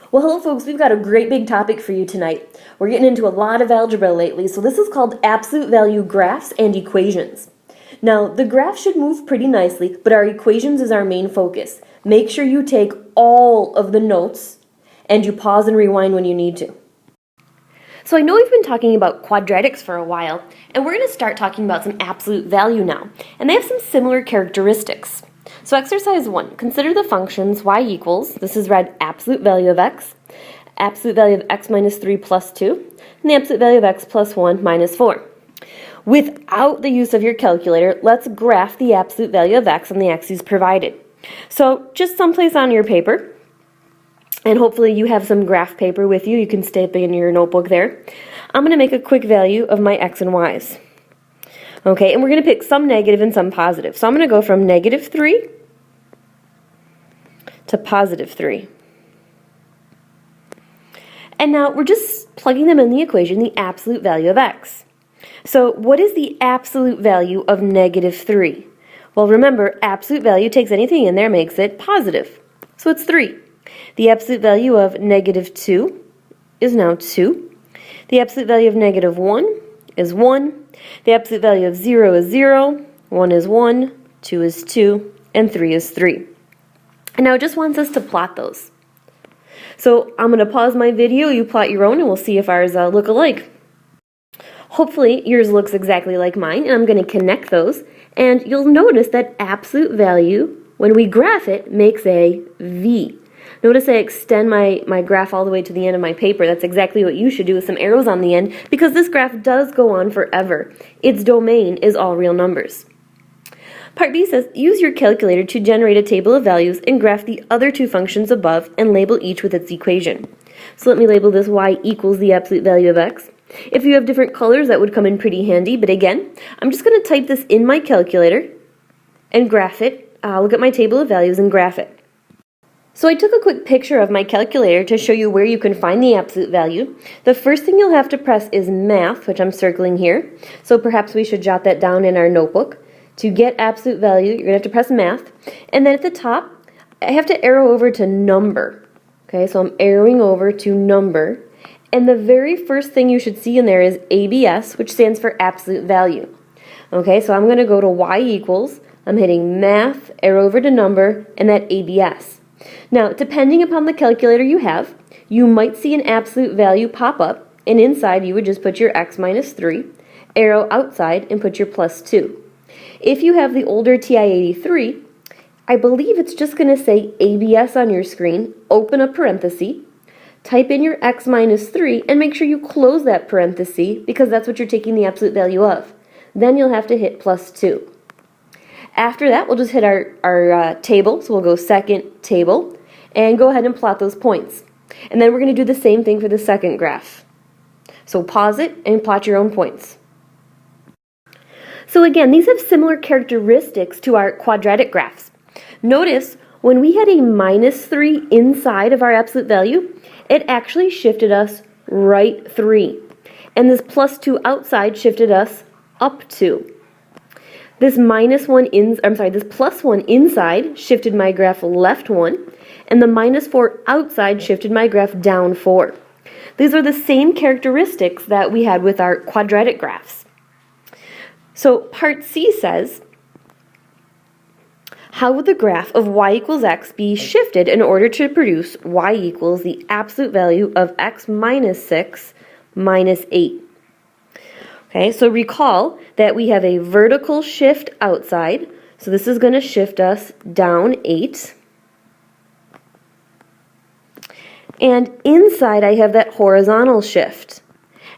Well, hello folks, we've got a great big topic for you tonight. We're getting into a lot of algebra lately, so this is called absolute value graphs and equations. Now, the graph should move pretty nicely, but our equations is our main focus. Make sure you take all of the notes and you pause and rewind when you need to. So I know we've been talking about quadratics for a while, and we're going to start talking about some absolute value now, and they have some similar characteristics. So exercise 1, consider the functions y equals, this is read absolute value of x minus 3 plus 2, and the absolute value of x plus 1 minus 4. Without the use of your calculator, let's graph the absolute value of x on the axes provided. So just someplace on your paper, and hopefully you have some graph paper with you, you can stay up in your notebook there. I'm going to make a quick value of my x and y's. Okay, and we're going to pick some negative and some positive. So I'm going to go from negative 3 to positive 3. And now we're just plugging them in the equation, the absolute value of x. So what is the absolute value of negative 3? Well, remember, absolute value takes anything in there, makes it positive. So it's 3. The absolute value of negative 2 is now 2. The absolute value of negative 1 is 1. The absolute value of 0 is 0. 1 is 1. 2 is 2. And 3 is 3. And now it just wants us to plot those. So I'm going to pause my video, you plot your own, and we'll see if ours look alike. Hopefully yours looks exactly like mine, and I'm going to connect those, and you'll notice that absolute value, when we graph it, makes a V. Notice I extend my graph all the way to the end of my paper. That's exactly what you should do with some arrows on the end, because this graph does go on forever. Its domain is all real numbers. Part B says, use your calculator to generate a table of values and graph the other two functions above and label each with its equation. So let me label this y equals the absolute value of x. If you have different colors, that would come in pretty handy, but again, I'm just going to type this in my calculator and graph it. Look at my table of values and graph it. So I took a quick picture of my calculator to show you where you can find the absolute value. The first thing you'll have to press is math, which I'm circling here. So perhaps we should jot that down in our notebook. To get absolute value, you're going to have to press math. And then at the top, I have to arrow over to number. Okay, so I'm arrowing over to number. And the very first thing you should see in there is ABS, which stands for absolute value. Okay, so I'm going to go to y equals. I'm hitting math, arrow over to number, and that ABS. Now, depending upon the calculator you have, you might see an absolute value pop up, and inside you would just put your x minus 3, arrow outside, and put your plus 2. If you have the older TI-83, I believe it's just going to say ABS on your screen, open a parenthesis, type in your x minus 3, and make sure you close that parenthesis because that's what you're taking the absolute value of. Then you'll have to hit plus 2. After that, we'll just hit our table, so we'll go second table, and go ahead and plot those points. And then we're going to do the same thing for the second graph. So pause it and plot your own points. So again, these have similar characteristics to our quadratic graphs. Notice when we had a minus 3 inside of our absolute value, it actually shifted us right 3. And this plus 2 outside shifted us up 2. This plus 1 inside shifted my graph left 1, and the minus 4 outside shifted my graph down 4. These are the same characteristics that we had with our quadratic graphs. So part C says, how would the graph of y equals x be shifted in order to produce y equals the absolute value of x minus 6 minus 8? Okay, so recall that we have a vertical shift outside, so this is going to shift us down 8. And inside I have that horizontal shift.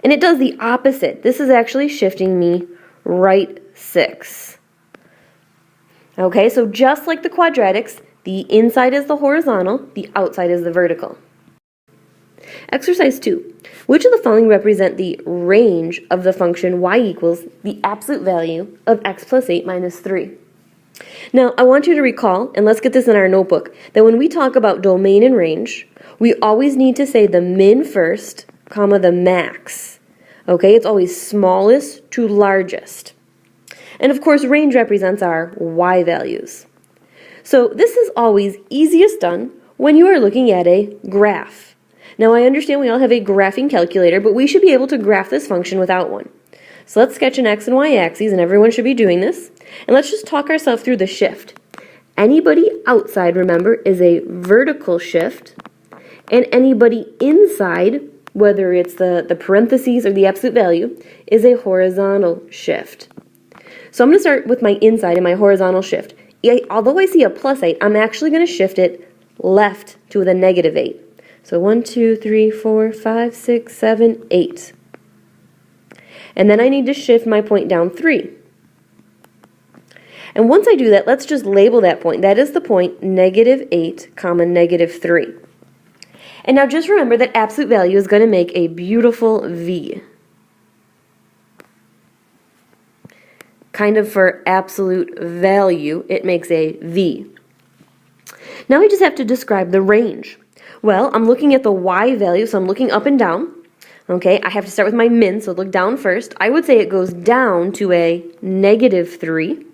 And it does the opposite. This is actually shifting me right 6. Okay, so just like the quadratics, the inside is the horizontal, the outside is the vertical. Exercise 2. Which of the following represent the range of the function y equals the absolute value of x plus 8 minus 3? Now, I want you to recall, and let's get this in our notebook, that when we talk about domain and range, we always need to say the min first, comma, the max. Okay, it's always smallest to largest. And of course, range represents our y values. So this is always easiest done when you are looking at a graph. Now I understand we all have a graphing calculator, but we should be able to graph this function without one. So let's sketch an x and y axes, and everyone should be doing this. And let's just talk ourselves through the shift. Anybody outside, remember, is a vertical shift, and anybody inside, whether it's the parentheses or the absolute value, is a horizontal shift. So I'm going to start with my inside and my horizontal shift. Although I see a +8, I'm actually going to shift it left to the -8. So 1, 2, 3, 4, 5, 6, 7, 8. And then I need to shift my point down 3. And once I do that, let's just label that point. That is the point -8, -3. And now just remember that absolute value is going to make a beautiful V. Kind of for absolute value, it makes a V. Now I just have to describe the range. Well, I'm looking at the Y value, so I'm looking up and down. Okay, I have to start with my min, so look down first. I would say it goes down to a -3.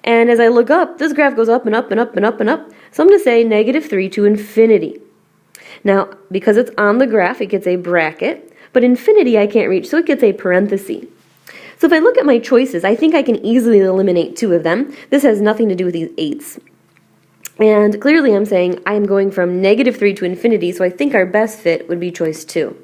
And as I look up, this graph goes up and up and up and up and up. So I'm going to say -3 to infinity. Now, because it's on the graph, it gets a bracket. But infinity I can't reach, so it gets a parenthesis. So if I look at my choices, I think I can easily eliminate 2 of them. This has nothing to do with these 8s. And clearly I'm saying I am going from -3 to infinity, so I think our best fit would be choice 2.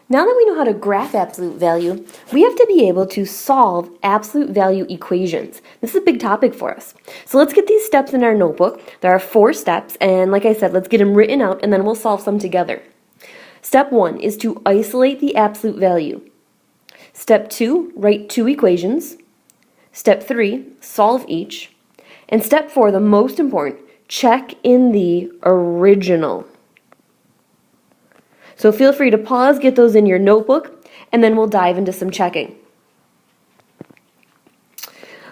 Now that we know how to graph absolute value, we have to be able to solve absolute value equations. This is a big topic for us. So let's get these steps in our notebook. There are 4 steps, and like I said, let's get them written out, and then we'll solve some together. Step 1 is to isolate the absolute value. Step 2, write 2 equations. Step 3, solve each. And step 4, the most important, check in the original. So feel free to pause, get those in your notebook, and then we'll dive into some checking.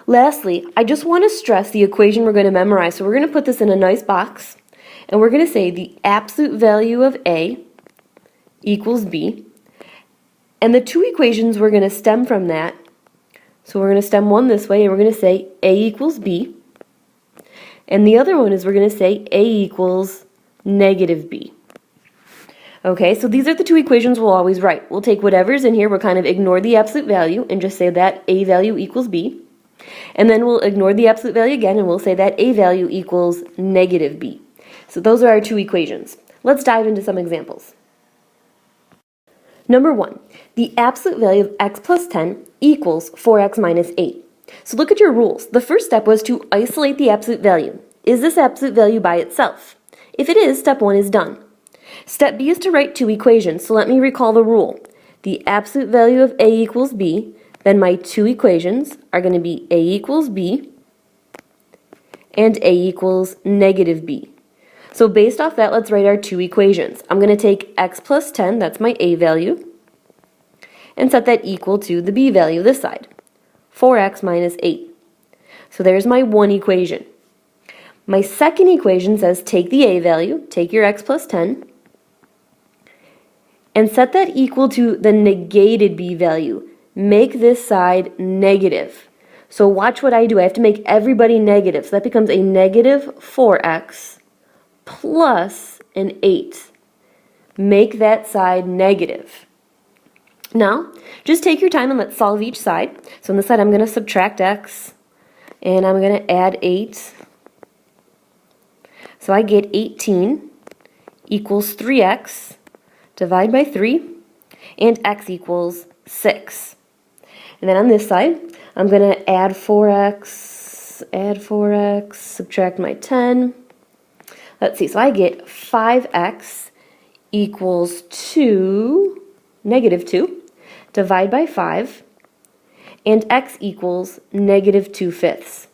Lastly, I just want to stress the equation we're going to memorize. So we're going to put this in a nice box, and we're going to say the absolute value of A equals B. And the 2 equations we're going to stem from that. So we're going to stem one this way, and we're going to say A equals B. And the other one is we're going to say A equals -B. Okay, so these are the 2 equations we'll always write. We'll take whatever's in here, we'll kind of ignore the absolute value and just say that A value equals B. And then we'll ignore the absolute value again and we'll say that A value equals -B. So those are our 2 equations. Let's dive into some examples. Number 1, the absolute value of x plus 10 equals 4x minus 8. So look at your rules. The first step was to isolate the absolute value. Is this absolute value by itself? If it is, step 1 is done. Step B is to write 2 equations, so let me recall the rule. The absolute value of A equals B, then my 2 equations are going to be A equals B and A equals -B. So based off that, let's write our 2 equations. I'm going to take x plus 10, that's my A value, and set that equal to the B value this side, 4x minus 8. So there's my 1 equation. My second equation says take the A value, take your x plus 10, and set that equal to the negated B value. Make this side negative. So watch what I do. I have to make everybody negative. So that becomes a -4x plus an 8. Make that side negative. Now, just take your time and let's solve each side. So on this side, I'm going to subtract x, and I'm going to add 8. So I get 18 equals 3x, divide by 3, and x equals 6. And then on this side, I'm going to add 4x, subtract my 10. Let's see, so I get 5x equals 2, -2, divide by 5, and x equals -2/5.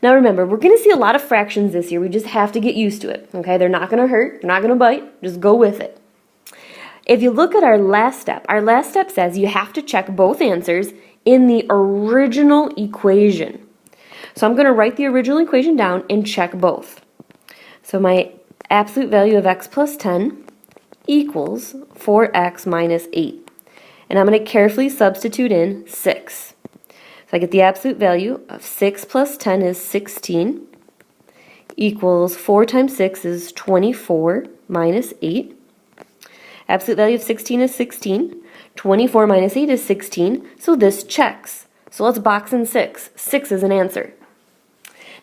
Now remember, we're going to see a lot of fractions this year. We just have to get used to it. Okay, they're not going to hurt, they're not going to bite, just go with it. If you look at our last step says you have to check both answers in the original equation. So I'm going to write the original equation down and check both. So my absolute value of x plus 10 equals 4x minus 8. And I'm going to carefully substitute in 6. So I get the absolute value of 6 plus 10 is 16 equals 4 times 6 is 24 minus 8. Absolute value of 16 is 16. 24 minus 8 is 16, so this checks. So let's box in 6. 6 is an answer.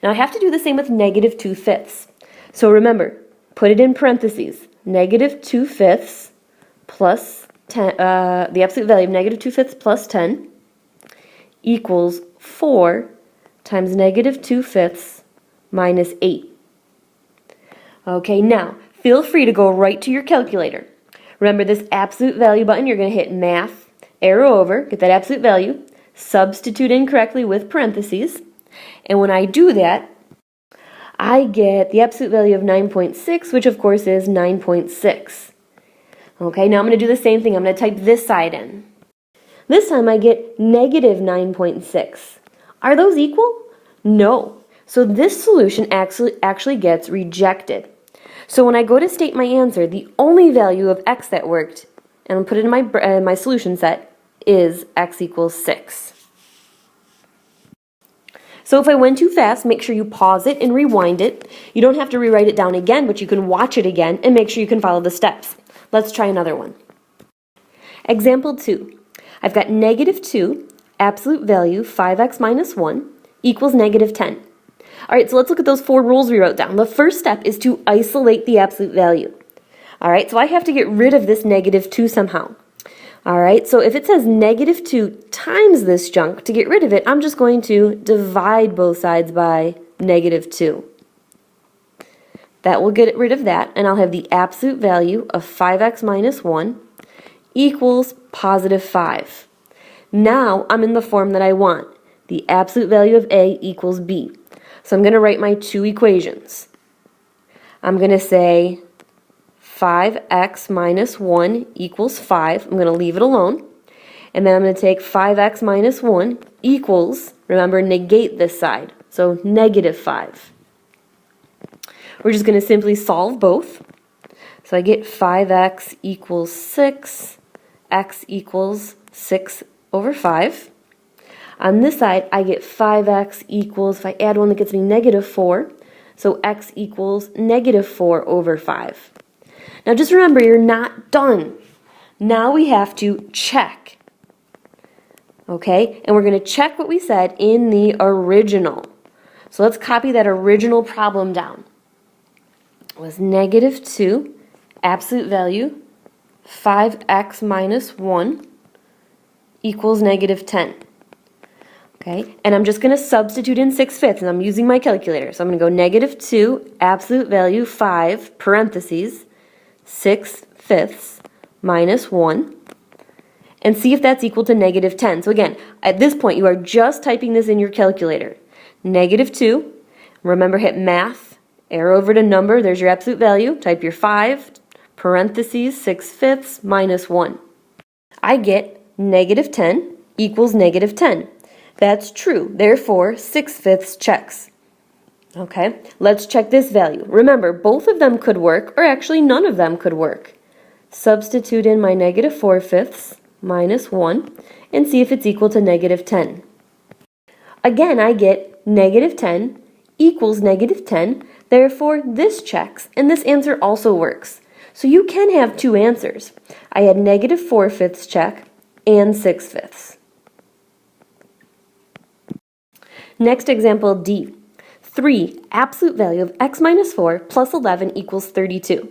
Now I have to do the same with negative 2/5. So remember, put it in parentheses. Negative 2/5 plus 10, the absolute value of negative 2/5 plus 10 equals 4 times negative 2/5 minus 8. Okay, now feel free to go right to your calculator. Remember this absolute value button, you're going to hit math, arrow over, get that absolute value, substitute incorrectly with parentheses, and when I do that, I get the absolute value of 9.6, which of course is 9.6. Okay, now I'm going to do the same thing. I'm going to type this side in. This time I get negative 9.6. Are those equal? No. So this solution actually gets rejected. So when I go to state my answer, the only value of x that worked, and I'll put it in my solution set, is x equals 6. So if I went too fast, make sure you pause it and rewind it. You don't have to rewrite it down again, but you can watch it again and make sure you can follow the steps. Let's try another one. Example 2. I've got negative 2, absolute value 5x minus 1 equals negative 10. All right, so let's look at those 4 rules we wrote down. The first step is to isolate the absolute value. All right, so I have to get rid of this negative 2 somehow. All right, so if it says negative 2 times this junk, to get rid of it, I'm just going to divide both sides by negative 2. That will get rid of that, and I'll have the absolute value of 5x minus 1 equals positive 5. Now I'm in the form that I want. The absolute value of A equals B. So I'm going to write my 2 equations. I'm going to say 5x minus 1 equals 5. I'm going to leave it alone. And then I'm going to take 5x minus 1 equals, remember, negate this side. So negative 5. We're just going to simply solve both. So I get 5x equals 6. X equals 6 over 5. On this side, I get 5x equals, if I add 1, that gets me negative 4. So x equals negative 4 over 5. Now just remember, you're not done. Now we have to check. Okay? And we're going to check what we said in the original. So let's copy that original problem down. It was negative 2, absolute value, 5x minus 1 equals negative 10. Okay, and I'm just going to substitute in 6/5, and I'm using my calculator. So I'm going to go negative 2, absolute value 5, parentheses, 6/5 minus 1, and see if that's equal to negative 10. So again, at this point, you are just typing this in your calculator. Negative 2, remember hit math, arrow over to number, there's your absolute value, type your 5, parentheses, 6/5 minus 1. I get negative 10 equals negative 10. That's true. Therefore, 6/5 checks. Okay, let's check this value. Remember, both of them could work, or actually none of them could work. Substitute in my negative 4/5 minus 1 and see if it's equal to negative 10. Again, I get negative 10 equals negative 10. Therefore, this checks, and this answer also works. So you can have 2 answers. I had negative 4/5 check and 6/5. Next example D. 3, absolute value of x minus 4 plus 11 equals 32.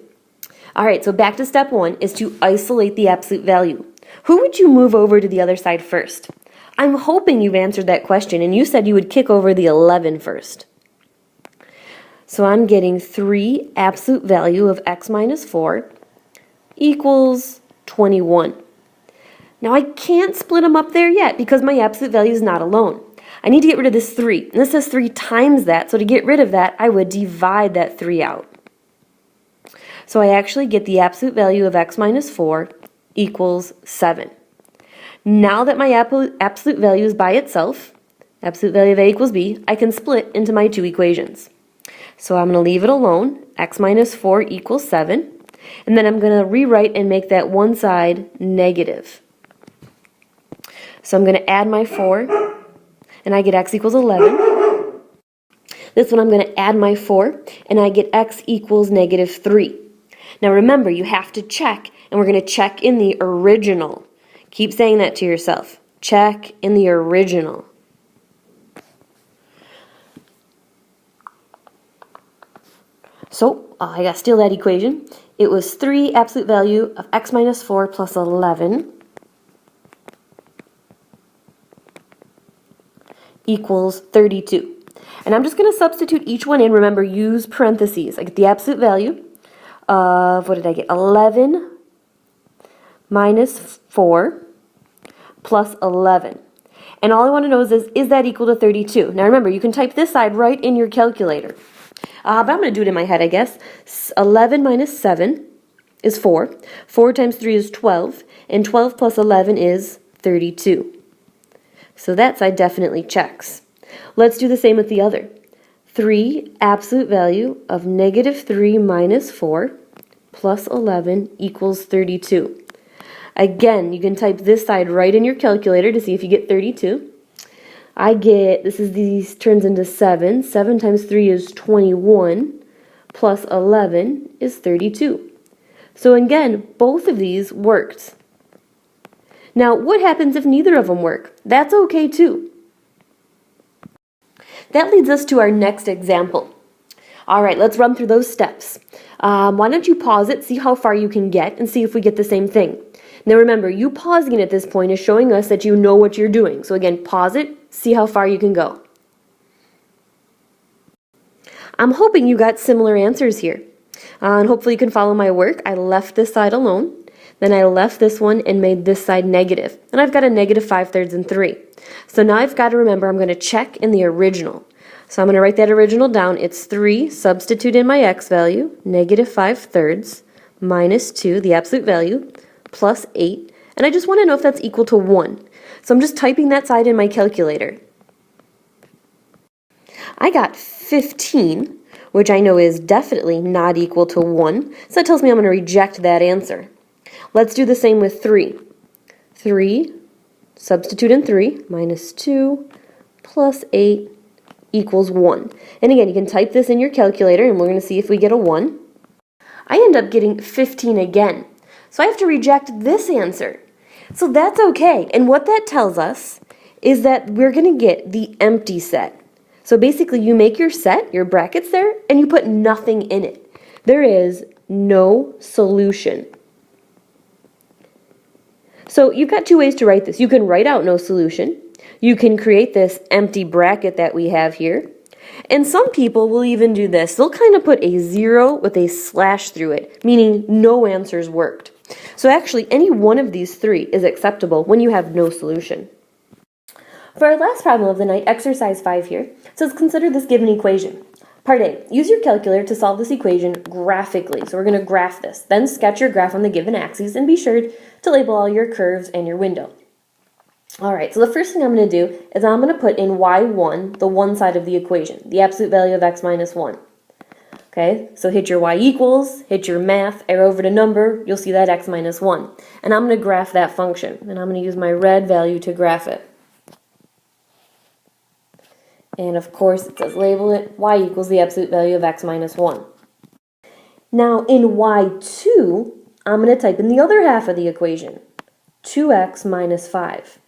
All right, so back to step 1 is to isolate the absolute value. Who would you move over to the other side first? I'm hoping you've answered that question and you said you would kick over the 11 first. So I'm getting 3 absolute value of x minus 4 equals 21. Now I can't split them up there yet because my absolute value is not alone. I need to get rid of this 3. And this says 3 times that, so to get rid of that, I would divide that 3 out. So I actually get the absolute value of x minus 4 equals 7. Now that my absolute value is by itself, absolute value of a equals b, I can split into my 2 equations. So I'm going to leave it alone, x minus 4 equals 7, and then I'm going to rewrite and make that one side negative. So I'm going to add my 4, and I get x equals 11. This one I'm going to add my 4, and I get x equals negative 3. Now remember, you have to check, and we're going to check in the original. Keep saying that to yourself. Check in the original. So I got to steal that equation. It was 3 absolute value of x minus 4 plus 11 equals 32. And I'm just going to substitute each one in. Remember, use parentheses. I get the absolute value of, what did I get? 11 minus 4 plus 11. And all I want to know is that equal to 32? Now remember, you can type this side right in your calculator. But I'm going to do it in my head, I guess. 11 minus 7 is 4. 4 times 3 is 12. And 12 plus 11 is 32. So that side definitely checks. Let's do the same with the other. 3 absolute value of negative 3 minus 4 plus 11 equals 32. Again, you can type this side right in your calculator to see if you get 32. I get, these turns into 7. 7 times 3 is 21, plus 11 is 32. So again, both of these worked. Now, what happens if neither of them work? That's okay too. That leads us to our next example. All right, let's run through those steps. Why don't you pause it, see how far you can get, and see if we get the same thing. Now remember, you pausing it at this point is showing us that you know what you're doing. So again, pause it, see how far you can go. I'm hoping you got similar answers here. And hopefully you can follow my work. I left this side alone. Then I left this one and made this side negative. And I've got a negative 5/3 and 3. So now I've got to remember I'm going to check in the original. So I'm going to write that original down. It's 3, substitute in my x value, negative 5/3 minus 2, the absolute value, plus 8. And I just want to know if that's equal to 1. So I'm just typing that side in my calculator. I got 15, which I know is definitely not equal to 1. So that tells me I'm going to reject that answer. Let's do the same with 3. 3, substitute in 3, minus 2, plus 8 equals 1. And again, you can type this in your calculator, and we're going to see if we get a 1. I end up getting 15 again. So I have to reject this answer. So that's okay. And what that tells us is that we're going to get the empty set. So basically, you make your set, your brackets there, and you put nothing in it. There is no solution. So you've got two ways to write this. You can write out no solution. You can create this empty bracket that we have here. And some people will even do this. They'll kind of put a 0 with a slash through it, meaning no answers worked. So actually, any one of these three is acceptable when you have no solution. For our last problem of the night, exercise 5 here, says consider this given equation. Part A, use your calculator to solve this equation graphically. So we're going to graph this. Then sketch your graph on the given axes and be sure to label all your curves and your window. Alright, so the first thing I'm going to do is I'm going to put in y1, the one side of the equation, the absolute value of x minus 1. Okay, so hit your y equals, hit your math, arrow over to number, you'll see that x minus 1. And I'm going to graph that function, and I'm going to use my red value to graph it. And of course it says label it, y equals the absolute value of x minus 1. Now in y2, I'm going to type in the other half of the equation, 2x minus 5.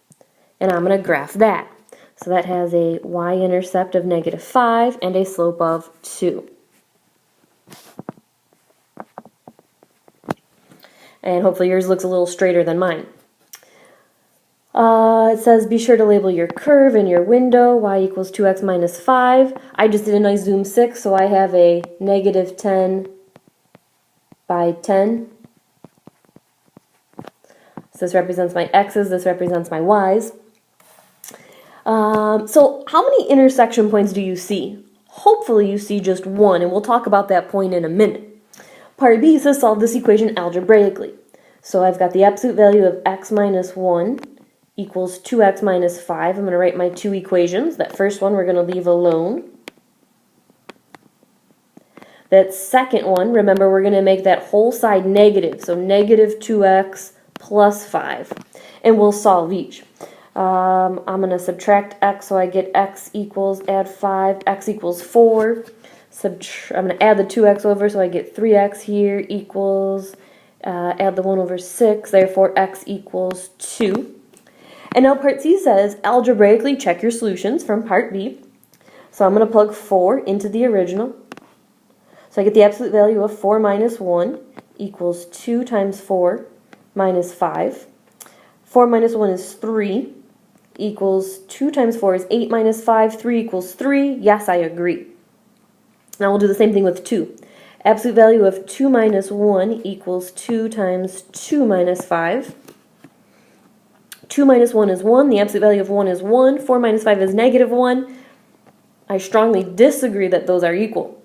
And I'm going to graph that. So that has a y-intercept of negative 5 and a slope of 2. And hopefully yours looks a little straighter than mine. It says be sure to label your curve and your window, y equals 2x minus 5. I just did a nice zoom 6, so I have a negative 10 by 10. So this represents my x's, this represents my y's. So how many intersection points do you see? Hopefully you see just one, and we'll talk about that point in a minute. Part B says solve this equation algebraically. So I've got the absolute value of x minus 1 equals 2x minus 5. I'm going to write my two equations. That first one we're going to leave alone. That second one, remember we're going to make that whole side negative. So negative 2x plus 5. And we'll solve each. I'm going to subtract x, so I get x equals, add 5, x equals 4. I'm going to add the 2x over, so I get 3x here equals, add the 1 over 6, therefore x equals 2. And now part C says, algebraically check your solutions from part B. So I'm going to plug 4 into the original. So I get the absolute value of 4 minus 1 equals 2 times 4 minus 5. 4 minus 1 is 3 equals 2 times 4 is 8 minus 5. 3 equals 3. Yes, I agree. Now we'll do the same thing with 2. Absolute value of 2 minus 1 equals 2 times 2 minus 5. 2 minus 1 is 1. The absolute value of 1 is 1. 4 minus 5 is negative 1. I strongly disagree that those are equal.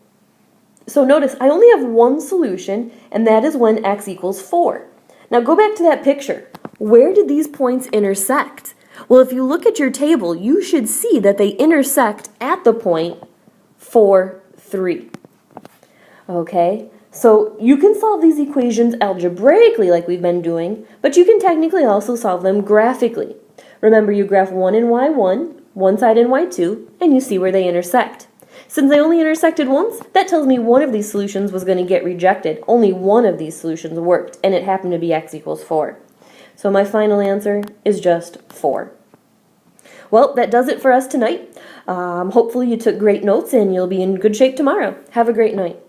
So notice, I only have one solution, and that is when x equals 4. Now go back to that picture. Where did these points intersect? Well, if you look at your table, you should see that they intersect at the point 4, 3. Okay, so you can solve these equations algebraically like we've been doing, but you can technically also solve them graphically. Remember, you graph 1 and y1, one side and y2, and you see where they intersect. Since they only intersected once, that tells me one of these solutions was going to get rejected. Only one of these solutions worked, and it happened to be x equals 4. So my final answer is just 4. Well, that does it for us tonight. Hopefully you took great notes and you'll be in good shape tomorrow. Have a great night.